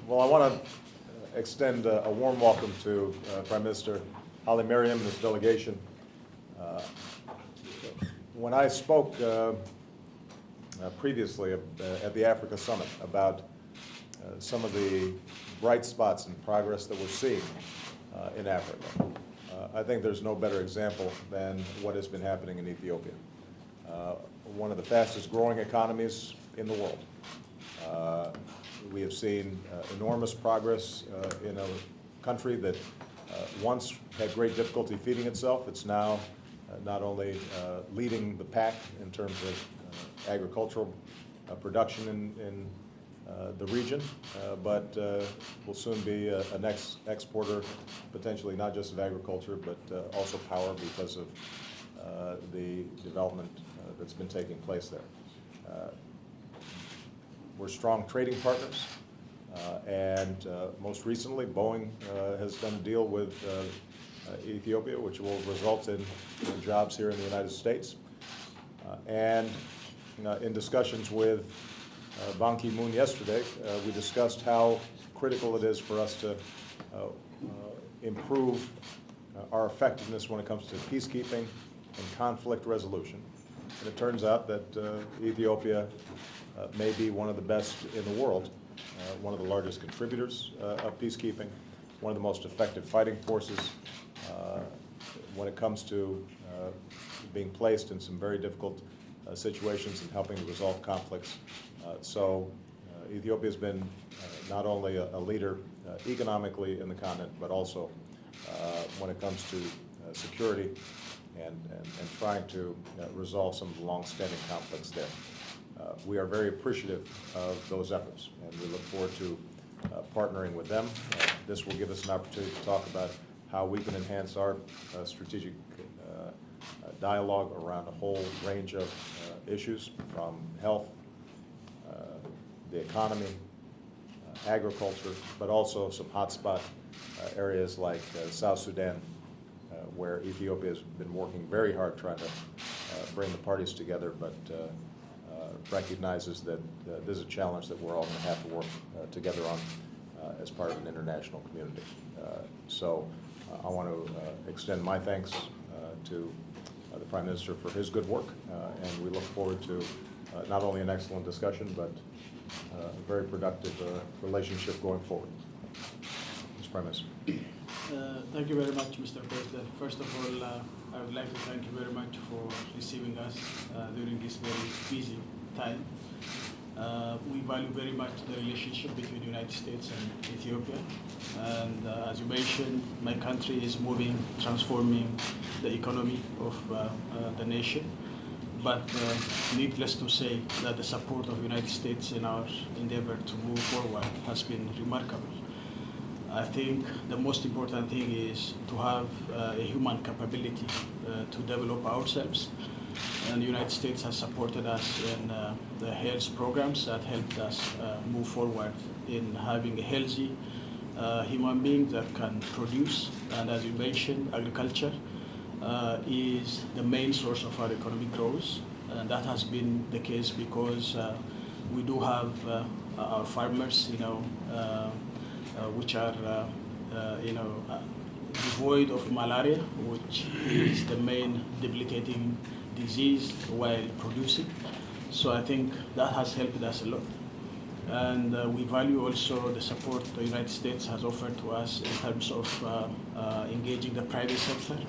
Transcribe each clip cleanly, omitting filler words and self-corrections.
Well, I want to extend a warm welcome to Prime Minister Hailermariam and his delegation. When I spoke previously at the Africa Summit about some of the bright spots and progress that we're seeing in Africa, I think there's no better example than what has been happening in Ethiopia. One of the fastest growing economies in the world. We have seen enormous progress in a country that once had great difficulty feeding itself. It's now not only leading the pack in terms of agricultural production in the region, but will soon be a next exporter, potentially not just of agriculture, but also power because of the development that's been taking place there. We're strong trading partners, and most recently Boeing has done a deal with Ethiopia, which will result in jobs here in the United States. And in discussions with Ban Ki-moon yesterday, we discussed how critical it is for us to improve our effectiveness when it comes to peacekeeping and conflict resolution. And it turns out that Ethiopia may be one of the best in the world, one of the largest contributors of peacekeeping, one of the most effective fighting forces when it comes to being placed in some very difficult situations and helping to resolve conflicts. So Ethiopia has been not only a leader economically in the continent, but also when it comes to security and trying to resolve some of the long-standing conflicts there. We are very appreciative of those efforts, and we look forward to partnering with them. This will give us an opportunity to talk about how we can enhance our strategic dialogue around a whole range of issues, from health, the economy, agriculture, but also some hotspot areas like South Sudan, where Ethiopia has been working very hard trying to bring the parties together, but recognizes that this is a challenge that we're all going to have to work together on as part of an international community. So I want to extend my thanks to the Prime Minister for his good work, and we look forward to not only an excellent discussion, but a very productive relationship going forward. Mr. Prime Minister. Thank you very much, Mr. President. First of all, I would like to thank you very much for receiving us during this very busy time. We value very much the relationship between the United States and Ethiopia. And as you mentioned, my country is moving, transforming the economy of the nation. But needless to say that the support of the United States in our endeavor to move forward has been remarkable. I think the most important thing is to have a human capability to develop ourselves. And the United States has supported us in the health programs that helped us move forward in having a healthy human being that can produce. And as you mentioned, agriculture is the main source of our economic growth. And that has been the case because we do have our farmers, which are, devoid of malaria, which is the main debilitating disease while producing. So I think that has helped us a lot. And we value also the support the United States has offered to us in terms of engaging the private sector,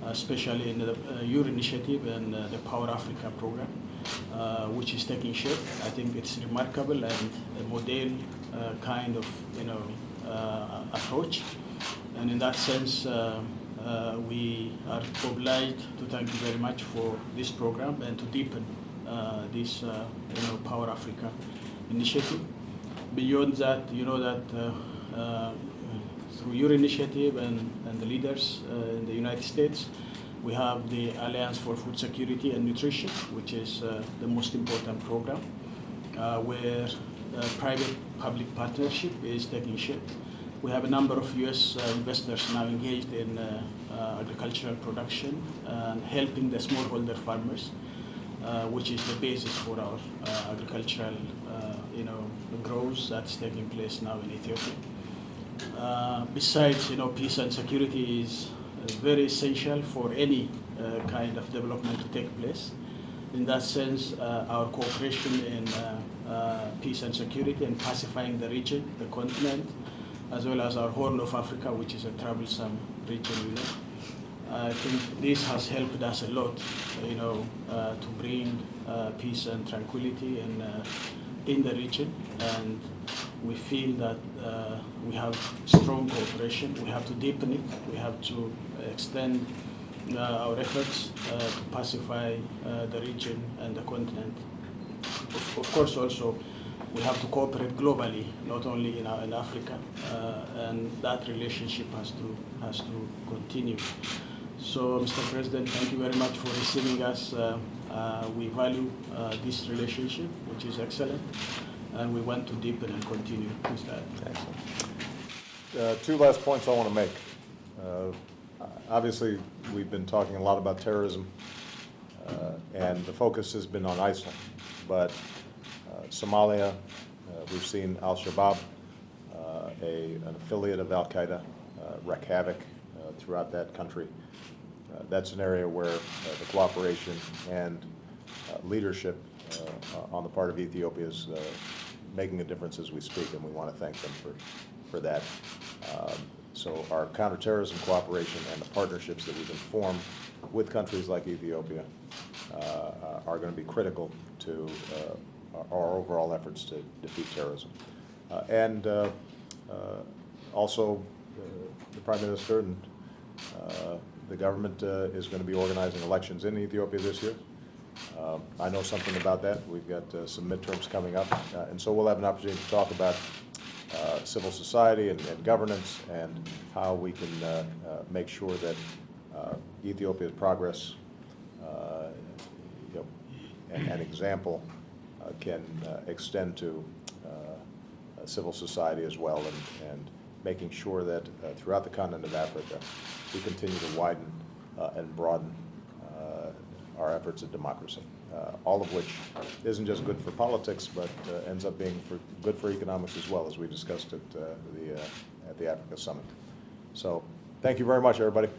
especially in the Your Initiative and the Power Africa program, which is taking shape. I think it's remarkable and a model kind of approach. And in that sense, we are obliged to thank you very much for this program and to deepen this Power Africa initiative. Beyond that, you know that through your initiative and the leaders in the United States, we have the Alliance for Food Security and Nutrition, which is the most important program, where private-public partnership is taking shape. We have a number of U.S. investors now engaged in agricultural production and helping the smallholder farmers, which is the basis for our agricultural, growth that's taking place now in Ethiopia. Besides, peace and security is very essential for any kind of development to take place. In that sense, our cooperation in peace and security and pacifying the region, the continent, as well as our Horn of Africa, which is a troublesome region, I think this has helped us a lot, to bring peace and tranquility in the region. And we feel that we have strong cooperation. We have to deepen it. We have to extend our efforts to pacify the region and the continent. Of course, also, we have to cooperate globally, not only in Africa, and that relationship has to continue. So, Mr. President, thank you very much for receiving us. We value this relationship, which is excellent, and we want to deepen and continue with that. Excellent. Two last points I want to make. Obviously, we've been talking a lot about terrorism, and the focus has been on ISIL. But Somalia, we've seen Al-Shabaab, an affiliate of Al-Qaeda, wreak havoc throughout that country. That's an area where the cooperation and leadership on the part of Ethiopia is making a difference as we speak, and we want to thank them for that. So our counterterrorism cooperation and the partnerships that we can form with countries like Ethiopia are going to be critical to our overall efforts to defeat terrorism. And also, the Prime Minister and the government is going to be organizing elections in Ethiopia this year. I know something about that. We've got some midterms coming up, and so we'll have an opportunity to talk about civil society and governance and how we can make sure that Ethiopia's progress and example can extend to civil society as well, and making sure that throughout the continent of Africa we continue to widen and broaden our efforts at democracy, all of which isn't just good for politics, but ends up being good for economics as well, as we discussed at the Africa Summit. So thank you very much, everybody.